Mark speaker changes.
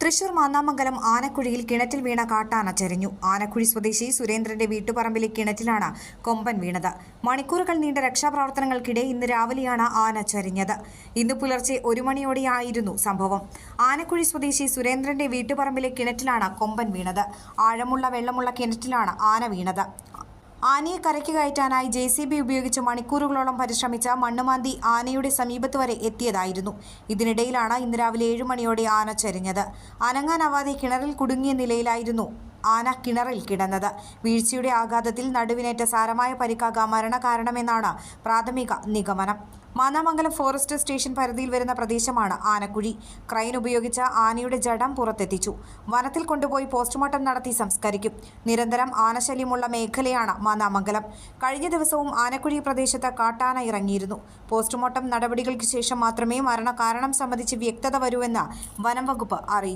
Speaker 1: തൃശൂർ മാന്നാമംഗലം ആനക്കുഴിയിൽ കിണറ്റിൽ വീണ കാട്ടാന ചരിഞ്ഞു. ആനക്കുഴി സ്വദേശി സുരേന്ദ്രന്റെ വീട്ടുപറമ്പിലെ കിണറ്റിലാണ് കൊമ്പൻ വീണത്. മണിക്കൂറുകൾ നീണ്ട രക്ഷാപ്രവർത്തനങ്ങൾക്കിടെ ഇന്ന് രാവിലെയാണ് ആന ചരിഞ്ഞത്. ഇന്ന് പുലർച്ചെ 1 മണിയോടെയായിരുന്നു സംഭവം. ആനക്കുഴി സ്വദേശി സുരേന്ദ്രന്റെ വീട്ടുപറമ്പിലെ കിണറ്റിലാണ് കൊമ്പൻ വീണത്. ആഴമുള്ള വെള്ളമുള്ള കിണറ്റിലാണ് ആന വീണത്. ആനയെ കരയ്ക്ക് കയറ്റാനായി JCB ഉപയോഗിച്ച് മണിക്കൂറുകളോളം പരിശ്രമിച്ച മണ്ണുമാന്തി ആനയുടെ സമീപത്ത് വരെ എത്തിയതായിരുന്നു. ഇതിനിടയിലാണ് ഇന്ന് രാവിലെ 7 മണിയോടെ ആന ചരിഞ്ഞത്. അനങ്ങാനാവാതെ കിണറിൽ കുടുങ്ങിയ നിലയിലായിരുന്നു ആന കിണറിൽ കിടന്നത്. വീഴ്ചയുടെ ആഘാതത്തിൽ നടുവിനേറ്റ സാരമായ പരിക്കാകാം മരണകാരണമെന്നാണ് പ്രാഥമിക നിഗമനം. മാന്നാമംഗലം ഫോറസ്റ്റ് സ്റ്റേഷൻ പരിധിയിൽ വരുന്ന പ്രദേശമാണ് ആനക്കുഴി. ക്രൈൻ ഉപയോഗിച്ച് ആനയുടെ ജഡം പുറത്തെത്തിച്ചു. വനത്തിൽ കൊണ്ടുപോയി പോസ്റ്റ്മോർട്ടം നടത്തി സംസ്കരിക്കും. നിരന്തരം ആനശല്യമുള്ള മേഖലയാണ് മാന്നാമംഗലം. കഴിഞ്ഞ ദിവസവും ആനക്കുഴി പ്രദേശത്ത് കാട്ടാന ഇറങ്ങിയിരുന്നു. പോസ്റ്റ്മോർട്ടം നടപടികൾക്ക് ശേഷം മാത്രമേ മരണകാരണം സംബന്ധിച്ച് വ്യക്തത വരൂവെന്ന് വനം വകുപ്പ് അറിയിച്ചു.